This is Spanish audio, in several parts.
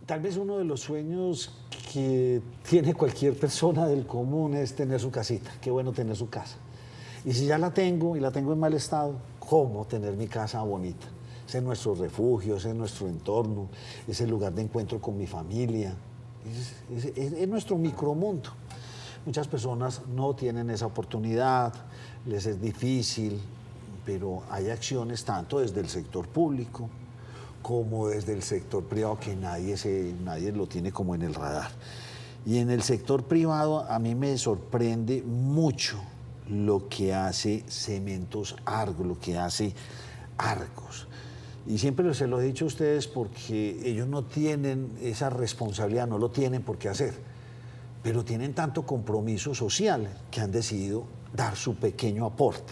Tal vez uno de los sueños que tiene cualquier persona del común es tener su casita. Qué bueno tener su casa. Y si ya la tengo y la tengo en mal estado, ¿cómo tener mi casa bonita? Ese es nuestro refugio, ese es nuestro entorno, es el lugar de encuentro con mi familia, es nuestro micromundo. Muchas personas no tienen esa oportunidad, les es difícil, pero hay acciones tanto desde el sector público como desde el sector privado que nadie lo tiene como en el radar. Y en el sector privado a mí me sorprende mucho lo que hace Cementos Argos, lo que hace Argos. Y siempre se lo he dicho a ustedes porque ellos no tienen esa responsabilidad, no lo tienen por qué hacer, pero tienen tanto compromiso social que han decidido dar su pequeño aporte.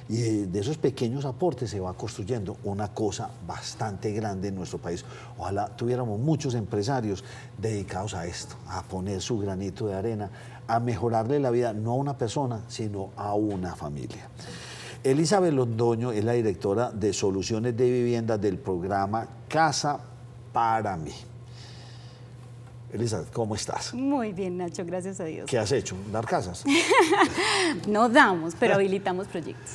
Y de esos pequeños aportes se va construyendo una cosa bastante grande en nuestro país. Ojalá tuviéramos muchos empresarios dedicados a esto, a poner su granito de arena, a mejorarle la vida no a una persona, sino a una familia. Elizabeth Londoño es la directora de Soluciones de Vivienda del programa Casa para Mí. Elizabeth, ¿cómo estás? Muy bien, Nacho, gracias a Dios. ¿Qué has hecho? ¿Dar casas? No damos, pero habilitamos proyectos.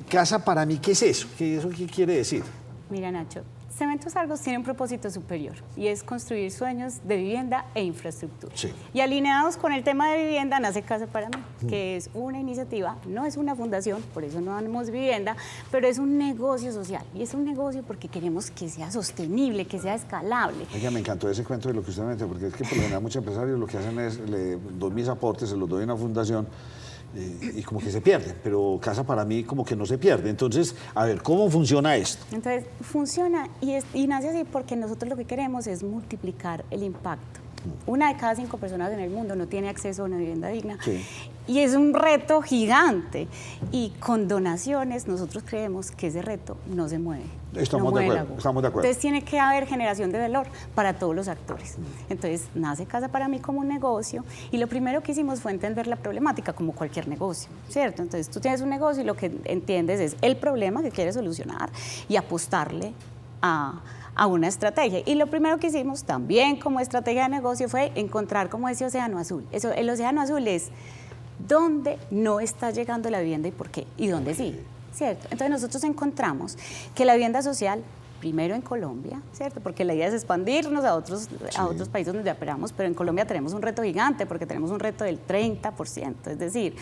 Casa para Mí, ¿qué es eso? ¿Eso qué quiere decir? Mira, Nacho, Cementos Argos tiene un propósito superior y es construir sueños de vivienda e infraestructura. Sí. Y alineados con el tema de vivienda nace Casa para Mí, que es una iniciativa, no es una fundación, por eso no damos vivienda, pero es un negocio social. Y es un negocio porque queremos que sea sostenible, que sea escalable. Oiga, me encantó ese cuento de lo que usted me mete, porque es que por lo general muchos empresarios lo que hacen es, le doy mis aportes, se los doy a una fundación, y como que se pierden, pero Casa para Mí como que no se pierde. Entonces, a ver, ¿cómo funciona esto? Entonces, funciona y nace así porque nosotros lo que queremos es multiplicar el impacto. Una de cada 5 personas en el mundo no tiene acceso a una vivienda digna. Sí. Y es un reto gigante. Y con donaciones nosotros creemos que ese reto no se mueve. Estamos de acuerdo. Entonces tiene que haber generación de valor para todos los actores. Entonces nace Casa para Mí como un negocio y lo primero que hicimos fue entender la problemática como cualquier negocio, ¿cierto? Entonces tú tienes un negocio y lo que entiendes es el problema que quieres solucionar y apostarle a una estrategia. Y lo primero que hicimos también como estrategia de negocio fue encontrar como ese océano azul. El océano azul es dónde no está llegando la vivienda y por qué, y dónde sí, ¿cierto? Entonces nosotros encontramos que la vivienda social, primero en Colombia, ¿cierto? Porque la idea es expandirnos a otros países donde operamos, pero en Colombia tenemos un reto gigante porque tenemos un reto del 30%, es decir,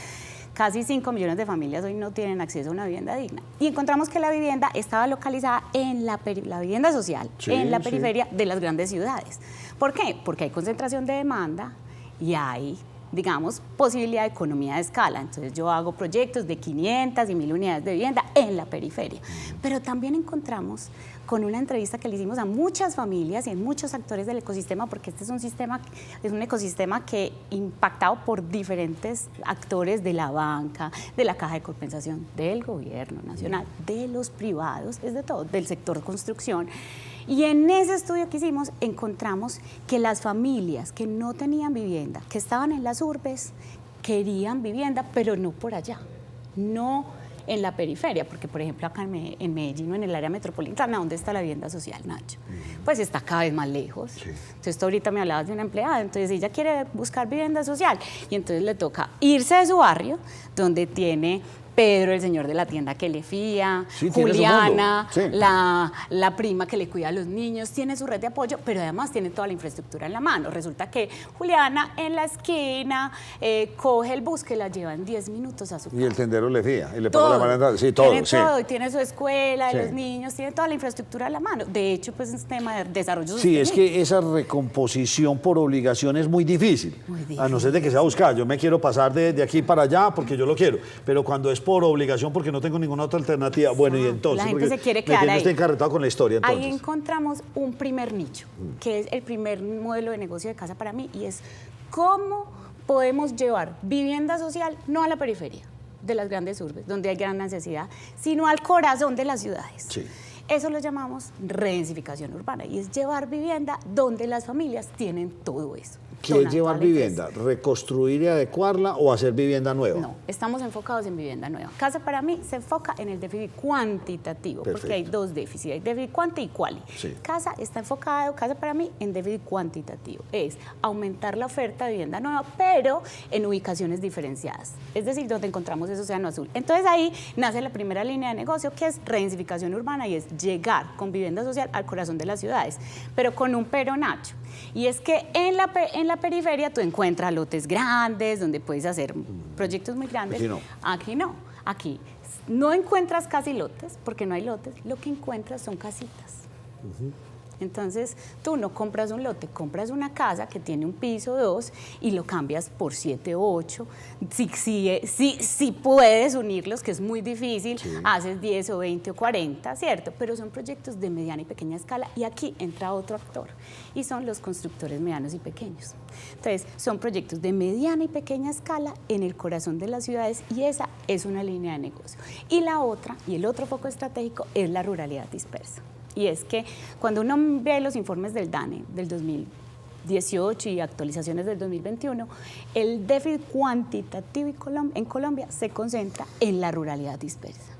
casi 5 millones de familias hoy no tienen acceso a una vivienda digna. Y encontramos que la vivienda estaba localizada en la vivienda social, en la periferia de las grandes ciudades. ¿Por qué? Porque hay concentración de demanda y hay, digamos, posibilidad de economía de escala. Entonces yo hago proyectos de 500 y 1000 unidades de vivienda en la periferia. Pero también encontramos con una entrevista que le hicimos a muchas familias y a muchos actores del ecosistema, porque este es un ecosistema que impactado por diferentes actores de la banca, de la Caja de Compensación, del gobierno nacional, de los privados, es de todo, del sector construcción. Y en ese estudio que hicimos encontramos que las familias que no tenían vivienda, que estaban en las urbes, querían vivienda, pero no por allá, no en la periferia, porque por ejemplo acá en Medellín o en el área metropolitana, ¿dónde está la vivienda social, Nacho? Pues está cada vez más lejos. Sí. Entonces tú ahorita me hablabas de una empleada, entonces ella quiere buscar vivienda social y entonces le toca irse de su barrio, donde tiene Pedro, el señor de la tienda que le fía, sí, Juliana, sí, la prima que le cuida a los niños, tiene su red de apoyo, pero además tiene toda la infraestructura en la mano. Resulta que Juliana en la esquina coge el bus que la lleva en 10 minutos a su casa. Y el tendero le fía, y le paga la mano, sí, todo. Tiene todo, y tiene su escuela, los niños, tiene toda la infraestructura en la mano. De hecho, pues es un tema de desarrollo sostenible. Sí, es que esa recomposición por obligación es muy difícil. A no ser de que sea buscada. Yo me quiero pasar de aquí para allá porque yo lo quiero, pero cuando es por obligación porque no tengo ninguna otra alternativa. Bueno, y entonces, la gente se quiere quedar ahí. Estoy encarretado con la historia, entonces. Ahí encontramos un primer nicho, que es el primer modelo de negocio de Casa para Mí, y es cómo podemos llevar vivienda social no a la periferia de las grandes urbes, donde hay gran necesidad, sino al corazón de las ciudades. Sí. Eso lo llamamos redensificación urbana, y es llevar vivienda donde las familias tienen todo eso. ¿Qué es llevar vivienda? ¿Reconstruir y adecuarla o hacer vivienda nueva? No, estamos enfocados en vivienda nueva. Casa para mí se enfoca en el déficit cuantitativo, Perfecto. porque hay dos déficits, hay déficit cuanti y quali. Sí. Casa está enfocado, casa para mí, en déficit cuantitativo. Es aumentar la oferta de vivienda nueva, pero en ubicaciones diferenciadas. Es decir, donde encontramos ese océano azul. Entonces ahí nace la primera línea de negocio, que es redensificación urbana, y es llegar con vivienda social al corazón de las ciudades, pero con un pero nacho. Y es que en la periferia tú encuentras lotes grandes, donde puedes hacer proyectos muy grandes. Aquí no. Aquí no. Aquí no encuentras casi lotes, porque no hay lotes. Lo que encuentras son casitas. Entonces, tú no compras un lote, compras una casa que tiene un piso, 2, y lo cambias por 7 o 8. Si puedes unirlos, que es muy difícil, Sí. haces 10 o 20 o 40, ¿cierto? Pero son proyectos de mediana y pequeña escala, y aquí entra otro actor, y son los constructores medianos y pequeños. Entonces, son proyectos de mediana y pequeña escala en el corazón de las ciudades, y esa es una línea de negocio. Y la otra, y el otro foco estratégico, es la ruralidad dispersa. Y es que cuando uno ve los informes del DANE del 2018 y actualizaciones del 2021, el déficit cuantitativo en Colombia se concentra en la ruralidad dispersa.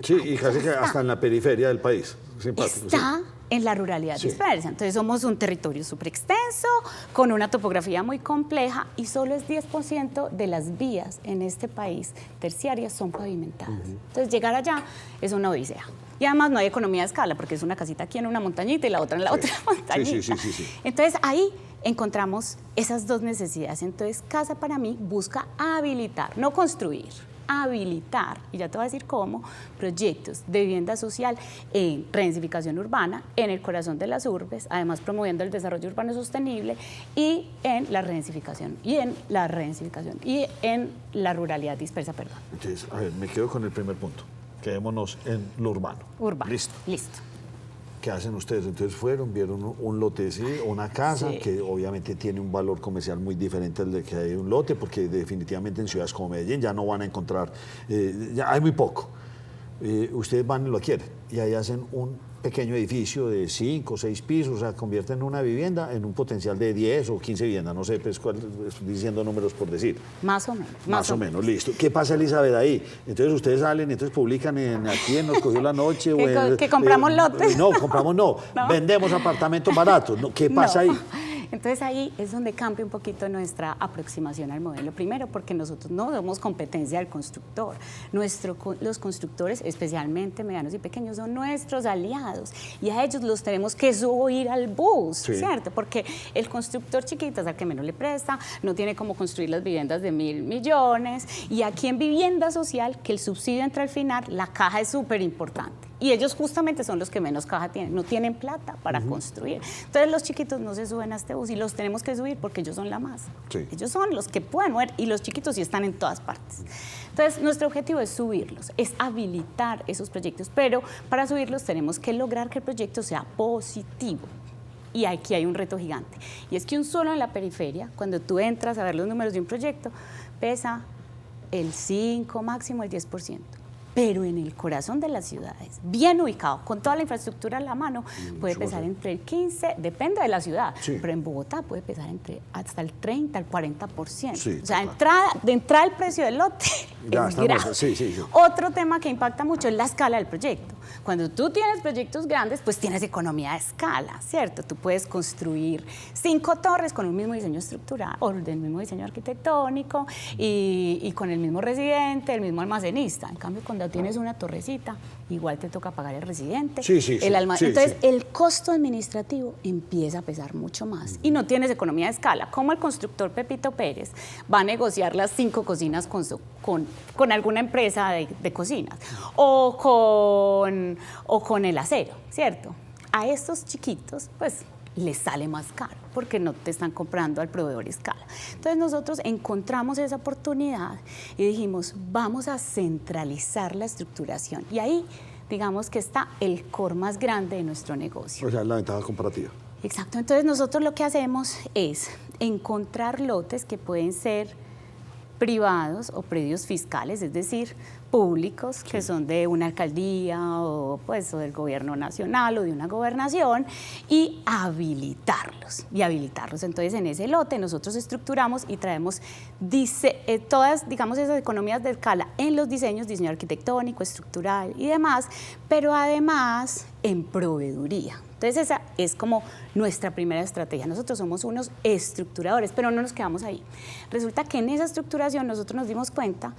Sí, y casi que hasta en la periferia del país. Simpático, Está sí. en la ruralidad Sí. dispersa. Entonces somos un territorio súper extenso, con una topografía muy compleja, y solo es 10% de las vías en este país terciarias son pavimentadas. Entonces llegar allá es una odisea. Y además no hay economía de escala, porque es una casita aquí en una montañita y la otra en la Sí. otra montañita. Sí. Entonces ahí encontramos esas dos necesidades. Entonces Casa para mí busca habilitar, no construir, habilitar, y ya te voy a decir cómo, proyectos de vivienda social en redensificación urbana, en el corazón de las urbes, además promoviendo el desarrollo urbano sostenible, y en la redensificación, y en la ruralidad dispersa, perdón. Entonces, a ver, me quedo con el primer punto. Quedémonos en lo urbano. Urbano. Listo. Listo. ¿Qué hacen ustedes? Entonces fueron, vieron un lote, ¿sí? Una casa Sí. que obviamente tiene un valor comercial muy diferente al de que hay un lote, porque definitivamente en ciudades como Medellín ya no van a encontrar, ya hay muy poco. Ustedes van y lo adquieren y ahí hacen un pequeño edificio de 5 o 6 pisos, o sea, convierten una vivienda en un potencial de 10 o 15 viviendas, no sé, pues, estoy diciendo números por decir. Más o menos. Más o menos, listo. ¿Qué pasa, Elizabeth, ahí? Entonces ustedes salen y entonces publican aquí en Nos Cogió la Noche. Que compramos lotes. No, compramos no. No. Vendemos apartamentos baratos. No, ¿qué pasa No. ahí? Entonces ahí es donde cambia un poquito nuestra aproximación al modelo. Primero, porque nosotros no somos competencia del constructor. Los constructores, especialmente medianos y pequeños, son nuestros aliados, y a ellos los tenemos que subir al bus, Sí. ¿cierto? Porque el constructor chiquito es al que menos le presta, no tiene cómo construir las viviendas de 1.000 millones, y aquí en vivienda social, que el subsidio entra al final, la caja es súper importante. Y ellos justamente son los que menos caja tienen, no tienen plata para construir. Entonces los chiquitos no se suben a este bus, y los tenemos que subir porque ellos son la masa. Sí. Ellos son los que pueden mover, y los chiquitos sí están en todas partes. Entonces nuestro objetivo es subirlos, es habilitar esos proyectos, pero para subirlos tenemos que lograr que el proyecto sea positivo. Y aquí hay un reto gigante. Y es que un solo en la periferia, cuando tú entras a ver los números de un proyecto, pesa el 5, máximo el 10%. Pero en el corazón de las ciudades, bien ubicado, con toda la infraestructura a la mano, puede pesar entre el 15, depende de la ciudad, Sí. pero en Bogotá puede pesar hasta el 30, el 40%. Sí, o sea, total. de entrada el precio del lote Ya, es estamos- grave. sí. Otro tema que impacta mucho es la escala del proyecto. Cuando tú tienes proyectos grandes, pues tienes economía de escala, ¿cierto? Tú puedes construir 5 torres con un mismo diseño estructural, o del mismo diseño arquitectónico, y con el mismo residente, el mismo almacenista. En cambio, cuando tienes una torrecita, igual te toca pagar el residente. Sí, el sí, Entonces, sí. el costo administrativo empieza a pesar mucho más, y no tienes economía de escala. ¿Cómo el constructor Pepito Pérez va a negociar las 5 cocinas con alguna empresa de cocinas, o con el acero, ¿cierto? A estos chiquitos, pues, les sale más caro, porque no te están comprando al proveedor escala. Entonces nosotros encontramos esa oportunidad y dijimos, vamos a centralizar la estructuración. Y ahí, digamos que está el core más grande de nuestro negocio. O sea, la ventaja comparativa. Exacto. Entonces nosotros lo que hacemos es encontrar lotes que pueden ser privados o predios fiscales, es decir, públicos que son de una alcaldía o pues o del gobierno nacional o de una gobernación y habilitarlos. Entonces en ese lote nosotros estructuramos y traemos todas, digamos, esas economías de escala en los diseños, diseño arquitectónico, estructural y demás, pero además en proveeduría. Entonces esa es como nuestra primera estrategia. Nosotros somos unos estructuradores, pero no nos quedamos ahí. Resulta que en esa estructuración nosotros nos dimos cuenta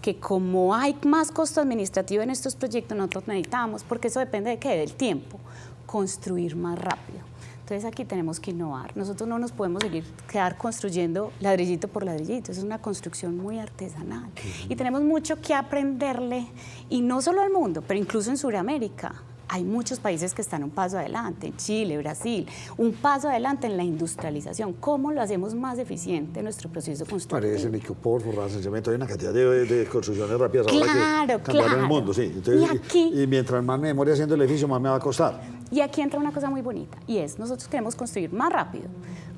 que como hay más costo administrativo en estos proyectos, nosotros necesitamos, porque eso depende de qué, del tiempo, construir más rápido. Entonces aquí tenemos que innovar. Nosotros no nos podemos quedar construyendo ladrillito por ladrillito. Es una construcción muy artesanal. Y tenemos mucho que aprenderle, y no solo al mundo, pero incluso en Sudamérica. Hay muchos países que están un paso adelante, Chile, Brasil, un paso adelante en la industrialización. ¿Cómo lo hacemos más eficiente nuestro proceso constructivo? Parece licopor, forraje, cemento, hay una cantidad de construcciones rápidas claro, ahora que cambiaron el mundo. Sí. Entonces, y mientras más me demore haciendo el edificio, más me va a costar. Y aquí entra una cosa muy bonita, y es, nosotros queremos construir más rápido,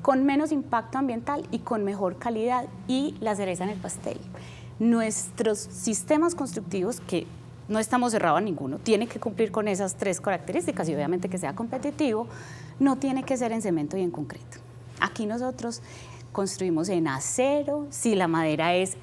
con menos impacto ambiental y con mejor calidad, y la cereza en el pastel. Nuestros sistemas constructivos, que no estamos cerrados a ninguno, tiene que cumplir con esas 3 características y obviamente que sea competitivo, no tiene que ser en cemento y en concreto. Aquí nosotros construimos en acero, si la madera es,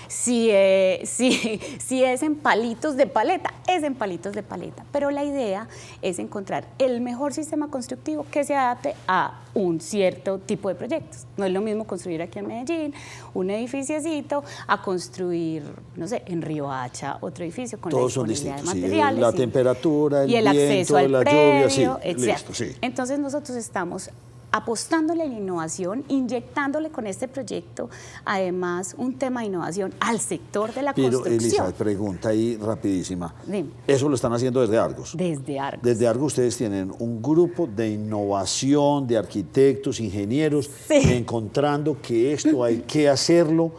si es en palitos de paleta, es en palitos de paleta. Pero la idea es encontrar el mejor sistema constructivo que se adapte a un cierto tipo de proyectos. No es lo mismo construir aquí en Medellín un edificiocito a construir, no sé, en Riohacha otro edificio con todos la disponibilidad de materiales. Sí, la temperatura, el viento, acceso al la predio, lluvia, sí, etc. listo, sí. Entonces nosotros estamos apostándole a la innovación, inyectándole con este proyecto, además, un tema de innovación al sector de la construcción. Pero, Elisa, pregunta ahí rapidísima. Dime. ¿Eso lo están haciendo desde Argos? Desde Argos. Desde Argos ustedes tienen un grupo de innovación, de arquitectos, ingenieros, sí, encontrando que esto hay que hacerlo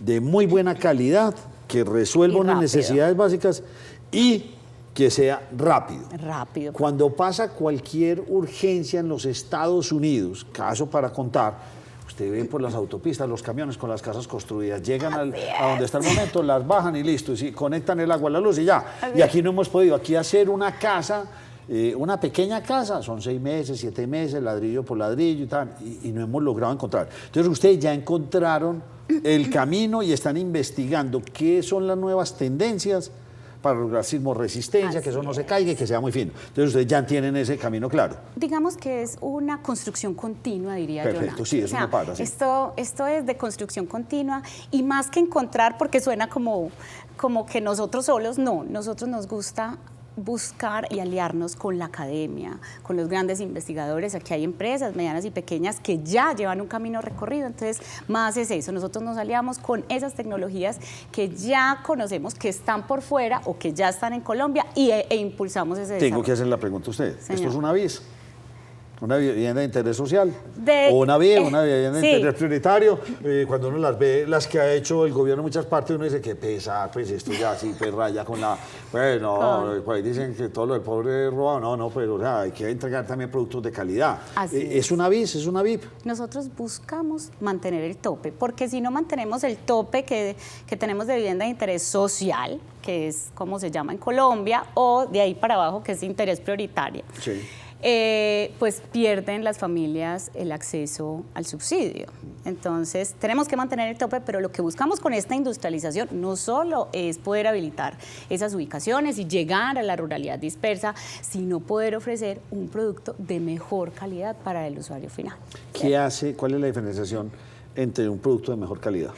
de muy buena calidad, que resuelva unas necesidades básicas y que sea rápido. Rápido. Cuando pasa cualquier urgencia en los Estados Unidos, caso para contar, usted ve por las autopistas los camiones con las casas construidas, llegan a donde está el momento, las bajan y listo, y conectan el agua, la luz y ya. Y aquí no hemos podido, aquí hacer una casa, una pequeña casa, son 6 meses, 7 meses, ladrillo por ladrillo y tal, y no hemos logrado encontrar. Entonces ustedes ya encontraron el camino y están investigando qué son las nuevas tendencias para lograr sismoresistencia, que eso no se caiga y que sea muy fino. Entonces ustedes ya tienen ese camino claro. Digamos que es una construcción continua, diría yo. Perfecto, sí, eso no para. Sí. Esto es de construcción continua, y más que encontrar, porque suena como que nosotros solos, no, nosotros nos gusta buscar y aliarnos con la academia, con los grandes investigadores. Aquí hay empresas medianas y pequeñas que ya llevan un camino recorrido, entonces más es eso, nosotros nos aliamos con esas tecnologías que ya conocemos, que están por fuera o que ya están en Colombia, e impulsamos ese desarrollo. Tengo que hacer la pregunta a usted, Señor. ¿esto es una BIS? ¿Una vivienda de interés social? ¿O una vivienda de interés prioritario? Cuando uno las ve, las que ha hecho el gobierno en muchas partes, uno dice que pesa, pues esto ya sí, pues raya con la... Bueno, pues dicen que todo lo del pobre es robado, no, pero o sea, hay que entregar también productos de calidad. ¿Es una BIS, es una VIP? Nosotros buscamos mantener el tope, porque si no mantenemos el tope que tenemos de vivienda de interés social, que es como se llama en Colombia, o de ahí para abajo, que es interés prioritario, sí, pues pierden las familias el acceso al subsidio. Entonces tenemos que mantener el tope, pero lo que buscamos con esta industrialización no solo es poder habilitar esas ubicaciones y llegar a la ruralidad dispersa, sino poder ofrecer un producto de mejor calidad para el usuario final. ¿Cuál es la diferenciación entre un producto de mejor calidad?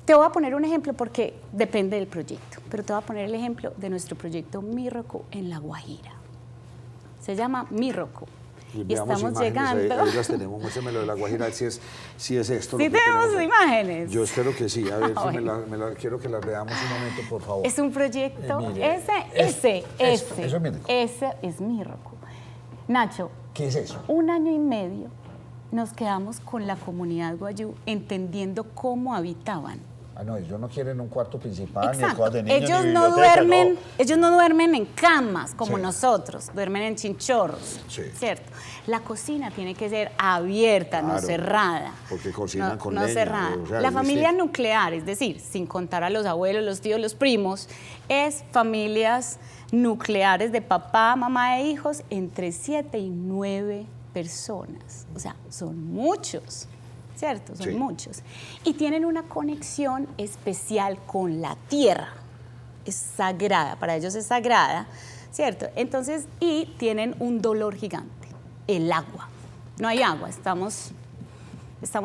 Te voy a poner un ejemplo porque depende del proyecto, pero te voy a poner el ejemplo de nuestro proyecto Mirroco en La Guajira. Se llama Mirroco. Y estamos llegando. Ahí las tenemos, muéstrame de La Guajira, si es esto. Sí, tenemos imágenes. Yo espero que sí, a ver si quiero que las veamos un momento, por favor. Es un proyecto, ese es Mirroco. Nacho, ¿qué es eso? 1 año y medio nos quedamos con la comunidad guayú entendiendo cómo habitaban Ah, no, ellos no quieren un cuarto principal, ni Exacto. cosas de niños, Ellos ni no biblioteca, duermen, no. ellos no duermen en camas como Sí. nosotros, duermen en chinchorros, Sí. ¿cierto? La cocina tiene que ser abierta, no Claro, cerrada. porque cocinan no, con no leña, cerrada. o sea, La es familia distinto. nuclear, es decir, sin contar a los abuelos, los tíos, los primos, es familias nucleares de papá, mamá e hijos entre 7 y 9 personas. O sea, son muchos. ¿Cierto? Son Sí. muchos. Y tienen una conexión especial con la tierra. Es sagrada, para ellos es sagrada, ¿cierto? Entonces, y tienen un dolor gigante, el agua. No hay agua, estamos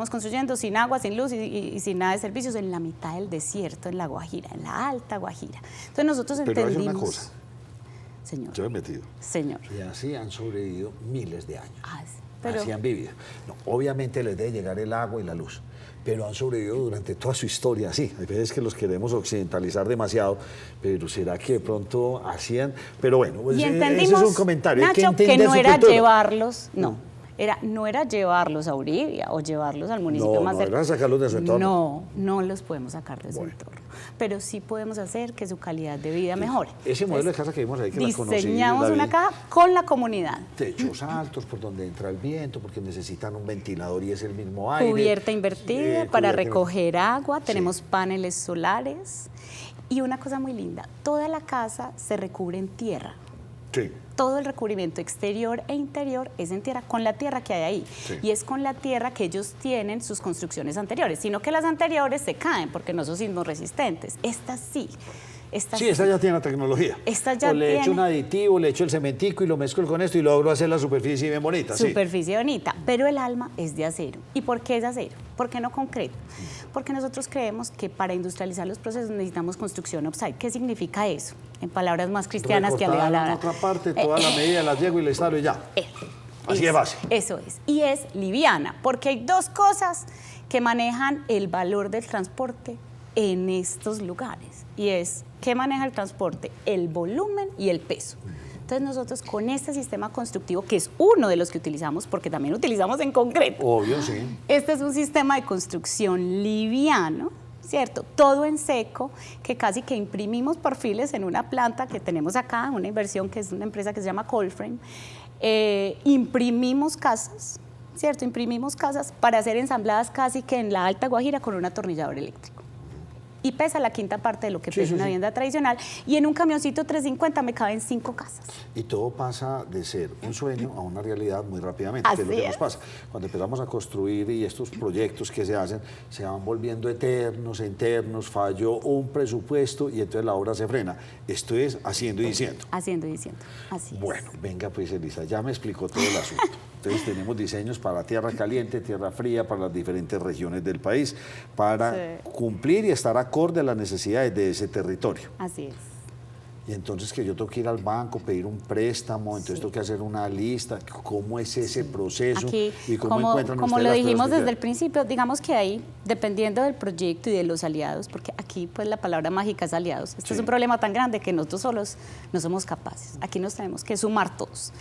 construyendo sin agua, sin luz y sin nada de servicios en la mitad del desierto, en la Guajira, en la Alta Guajira. Entonces nosotros Pero hay entendimos... una cosa, Señor, yo he metido. señor. Y así han sobrevivido miles de años. Ah, sí, pero- Así han vivido. No, obviamente les debe llegar el agua y la luz, pero han sobrevivido durante toda su historia así. Hay veces que los queremos occidentalizar demasiado, pero ¿será que de pronto hacían? Pero bueno, pues, Y ese entendimos, es un comentario. Hay Nacho, que entender no su era cultura. llevarlos, no era llevarlos a Uribia o llevarlos al municipio No, más no, cercano. era sacarlos de su entorno. No los podemos sacar de su entorno. Pero sí podemos hacer que su calidad de vida mejore. Ese modelo de casa que vimos ahí, que la conocí, diseñamos la una vi. caja con la comunidad. Techos altos por donde entra el viento, porque necesitan un ventilador y es el mismo aire. Cubierta invertida para cubierta recoger agua, Sí. tenemos paneles solares. Y una cosa muy linda, toda la casa se recubre en tierra. Sí. Todo el recubrimiento exterior e interior es en tierra, con la tierra que hay ahí. Sí. Y es con la tierra que ellos tienen sus construcciones anteriores, sino que las anteriores se caen porque no son sismos resistentes. Estas sí. Sí, esta ya tiene la tecnología. Esta ya o le echo tiene- un aditivo, le echo el cementico y lo mezclo con esto y logro hacer la superficie bien bonita. Sí. Superficie bonita, pero el alma es de acero. ¿Y por qué es de acero? ¿Por qué no concreto? Porque nosotros creemos que para industrializar los procesos necesitamos construcción offsite. ¿Qué significa eso? En palabras más cristianas que Recortada hablar. en otra parte, toda la medida la llego y la instalo y ya. Así de base. Eso es. Y es liviana, porque hay dos cosas que manejan el valor del transporte en estos lugares. Y es, ¿qué maneja el transporte? El volumen y el peso. Entonces nosotros con este sistema constructivo, que es uno de los que utilizamos, porque también utilizamos en concreto, Obvio, sí. este es un sistema de construcción liviano, ¿cierto? Todo en seco, que casi que imprimimos perfiles en una planta que tenemos acá, una inversión que es una empresa que se llama Coldframe. Imprimimos casas, ¿cierto? Imprimimos casas para ser ensambladas casi que en la Alta Guajira con un atornillador eléctrico. Y pesa la quinta parte de lo que Sí, pesa sí, una sí. vivienda tradicional. Y en un camioncito 350 me caben 5 casas. Y todo pasa de ser un sueño a una realidad muy rápidamente, que es lo Así que nos es. pasa. Cuando empezamos a construir y estos proyectos que se hacen se van volviendo eternos, falló un presupuesto y entonces la obra se frena. Esto es haciendo y diciendo. Haciendo y diciendo. Así es. Bueno, venga pues Elisa, ya me explicó todo el asunto. Entonces tenemos diseños para tierra caliente, tierra fría, para las diferentes regiones del país, para Sí. cumplir y estar acorde a las necesidades de ese territorio. Así es. Y entonces que yo tengo que ir al banco, pedir un préstamo, entonces tengo que hacer una lista, cómo es ese proceso Aquí, y cómo como encuentran lo ustedes las dijimos cosas que desde el quieren. principio, digamos que ahí, dependiendo del proyecto y de los aliados, porque aquí pues la palabra mágica es aliados. Este Sí. es un problema tan grande que nosotros solos no somos capaces. Aquí nos tenemos que sumar todos.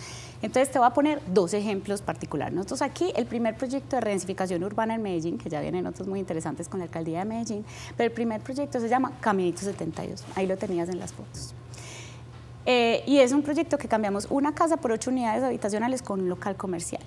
Entonces te voy a poner 2 ejemplos particulares. Nosotros aquí, el primer proyecto de redensificación urbana en Medellín, que ya vienen otros muy interesantes con la alcaldía de Medellín, pero el primer proyecto se llama Caminito 72. Ahí lo tenías en las fotos. Y es un proyecto que cambiamos una casa por 8 unidades habitacionales con un local comercial.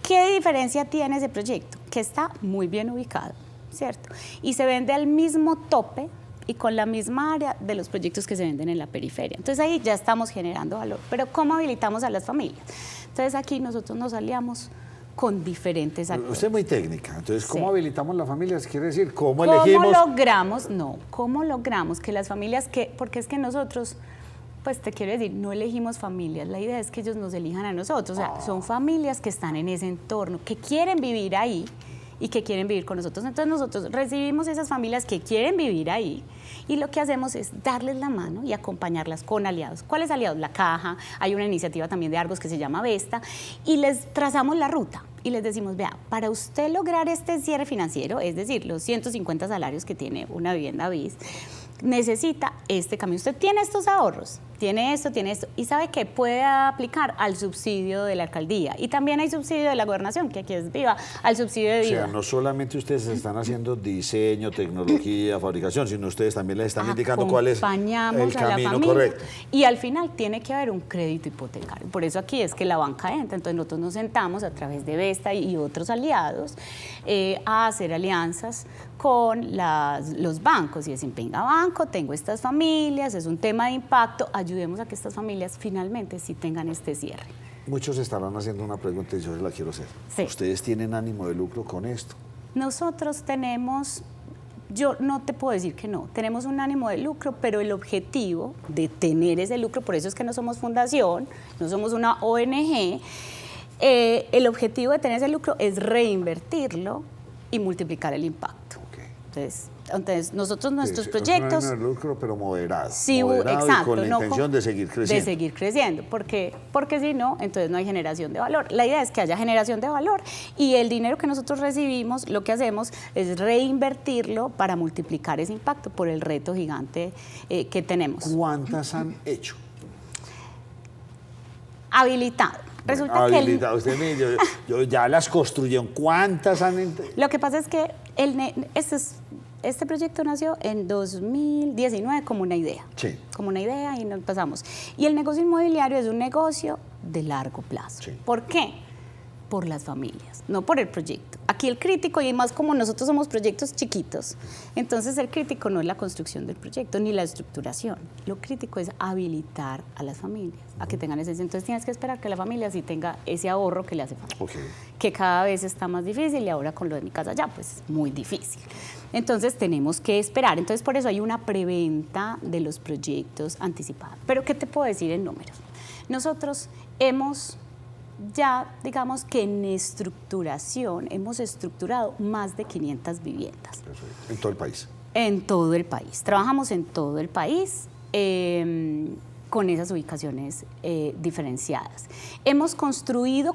¿Qué diferencia tiene ese proyecto? Que está muy bien ubicado, ¿cierto? Y se vende al mismo tope y con la misma área de los proyectos que se venden en la periferia. Entonces ahí ya estamos generando valor. Pero ¿cómo habilitamos a las familias? Entonces aquí nosotros nos aliamos con diferentes actores. Usted es muy técnica, entonces ¿cómo Sí. habilitamos las familias? Quiere decir, ¿cómo ¿Cómo elegimos? logramos? No, ¿cómo logramos que las familias porque es que nosotros, pues te quiero decir, no elegimos familias, la idea es que ellos nos elijan a nosotros, o sea, son familias que están en ese entorno, que quieren vivir ahí y que quieren vivir con nosotros. Entonces nosotros recibimos esas familias que quieren vivir ahí y lo que hacemos es darles la mano y acompañarlas con aliados. ¿Cuáles aliados? La Caja, hay una iniciativa también de Argos que se llama Vesta y les trazamos la ruta y les decimos, vea, para usted lograr este cierre financiero, es decir, los 150 salarios que tiene una vivienda BIS, necesita este cambio. Usted tiene estos ahorros, tiene esto, y sabe que puede aplicar al subsidio de la alcaldía. Y también hay subsidio de la gobernación, que aquí es viva, al subsidio de vida. O sea, no solamente ustedes están haciendo diseño, tecnología, fabricación, sino ustedes también les están indicando cuál es el camino correcto. Y al final tiene que haber un crédito hipotecario. Por eso aquí es que la banca entra. Entonces nosotros nos sentamos a través de Vesta y otros aliados a hacer alianzas con los bancos y decir, venga banco, tengo estas familias, es un tema de impacto, ayudemos a que estas familias finalmente sí tengan este cierre. Muchos estarán haciendo una pregunta y yo la quiero hacer. Sí. ¿Ustedes tienen ánimo de lucro con esto? Nosotros tenemos, yo no te puedo decir que no, tenemos un ánimo de lucro, pero el objetivo de tener ese lucro, por eso es que no somos fundación, no somos una ONG, el objetivo de tener ese lucro es reinvertirlo y multiplicar el impacto. Entonces nosotros nuestros proyectos... Es un lucro, pero moderado. Sí, moderado, exacto. Y con la intención de seguir creciendo. De seguir creciendo, porque si no, entonces no hay generación de valor. La idea es que haya generación de valor y el dinero que nosotros recibimos, lo que hacemos es reinvertirlo para multiplicar ese impacto por el reto gigante que tenemos. ¿Cuántas han hecho? Habilitado. Resulta que usted yo ya las construyeron. ¿Cuántas han? Lo que pasa es que este proyecto nació en 2019 como una idea. Sí. Como una idea y nos pasamos. Y el negocio inmobiliario es un negocio de largo plazo. Sí. ¿Por qué? Por las familias, no por el proyecto. Aquí el crítico, y más como nosotros somos proyectos chiquitos, entonces el crítico no es la construcción del proyecto ni la estructuración. Lo crítico es habilitar a las familias a que tengan ese. Entonces tienes que esperar que la familia sí tenga ese ahorro que le hace falta. Okay. Que cada vez está más difícil y ahora con lo de Mi Casa Ya, pues es muy difícil. Entonces tenemos que esperar. Entonces por eso hay una preventa de los proyectos anticipada. Pero ¿qué te puedo decir en números? Nosotros hemos ya, digamos que en estructuración, hemos estructurado más de 500 viviendas. Perfecto. ¿En todo el país? En todo el país. Trabajamos en todo el país con esas ubicaciones diferenciadas. Hemos construido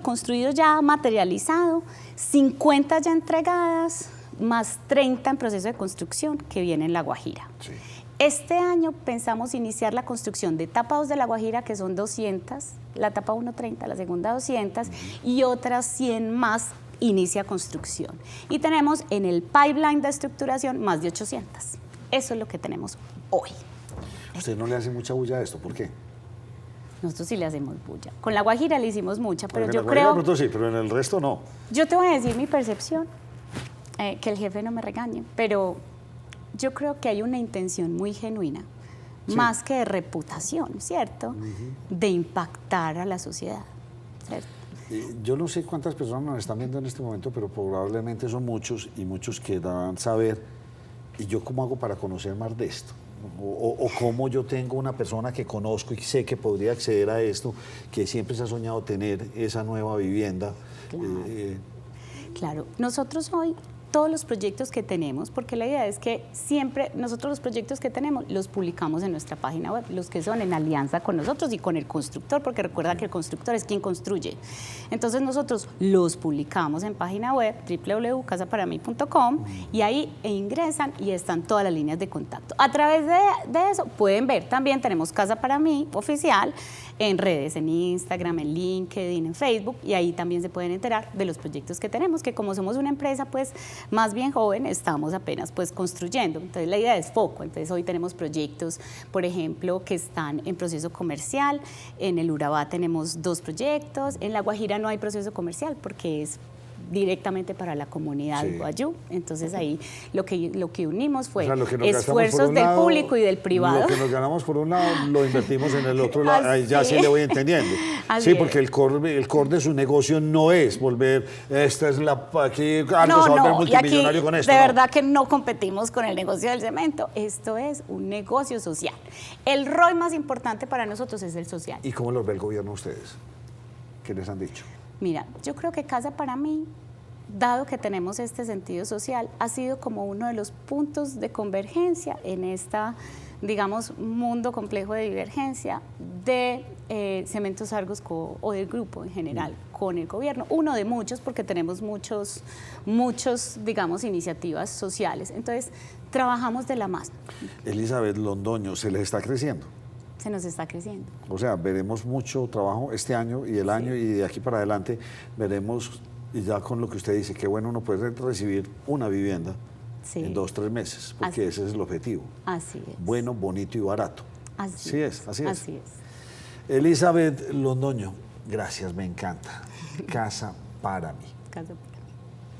ya materializado, 50 ya entregadas, más 30 en proceso de construcción que viene en La Guajira. Sí. Este año pensamos iniciar la construcción de etapa 2 de La Guajira, que son 200, la etapa 1 30, la segunda 200, y otras 100 más inicia construcción. Y tenemos en el pipeline de estructuración más de 800. Eso es lo que tenemos hoy. ¿Usted no le hace mucha bulla a esto? ¿Por qué? Nosotros sí le hacemos bulla. Con La Guajira le hicimos mucha, pero yo creo... creo... Sí, pero en el resto no. Yo te voy a decir mi percepción, que el jefe no me regañe, pero... Yo creo que hay una intención muy genuina, sí, más que de reputación, ¿cierto? De impactar a la sociedad, ¿cierto? Yo no sé cuántas personas nos están viendo en este momento, pero probablemente son muchos y muchos querrán saber, ¿y yo cómo hago para conocer más de esto? O cómo yo tengo una persona que conozco y sé que podría acceder a esto, que siempre se ha soñado tener esa nueva vivienda. Claro, claro. Nosotros hoy... todos los proyectos que tenemos, porque la idea es que siempre nosotros los proyectos que tenemos los publicamos en nuestra página web, los que son en alianza con nosotros y con el constructor, porque recuerda que el constructor es quien construye. Entonces nosotros los publicamos en página web www.casaparamí.com y ahí ingresan y están todas las líneas de contacto. A través de eso pueden ver, también tenemos Casa para Mí oficial en redes, en Instagram, en LinkedIn, en Facebook, y ahí también se pueden enterar de los proyectos que tenemos, que como somos una empresa pues más bien joven, estamos apenas pues construyendo. Entonces la idea es foco. Entonces hoy tenemos proyectos, por ejemplo, que están en proceso comercial. En el Urabá tenemos 2 proyectos. En La Guajira no hay proceso comercial porque es directamente para la comunidad de Guayú. Entonces ahí lo que unimos fue esfuerzos del público y del privado. Lo que nos ganamos por un lado lo invertimos en el otro lado. Ahí ya sí le voy entendiendo. Sí, porque el core de su negocio no es volver, esta es la, aquí algo se va a volver multimillonario con esto. De verdad que no competimos con el negocio del cemento. Esto es un negocio social. El ROI más importante para nosotros es el social. ¿Y cómo los ve el gobierno ustedes? ¿Qué les han dicho? Mira, yo creo que Casa para Mí, dado que tenemos este sentido social, ha sido como uno de los puntos de convergencia en esta, digamos, mundo complejo de divergencia de Cementos Argos o del grupo en general con el gobierno. Uno de muchos, porque tenemos muchos, digamos, iniciativas sociales. Entonces, trabajamos de la mano. Elizabeth Londoño, ¿se les está creciendo? se nos está creciendo. O sea, veremos mucho trabajo este año y el año y de aquí para adelante veremos, y ya con lo que usted dice, qué bueno uno puede recibir una vivienda en 2 o 3 meses, porque ese es el objetivo. Así es. Bueno, bonito y barato. Así es. Así es. Elizabeth Londoño, gracias, me encanta. Casa para mí. Casa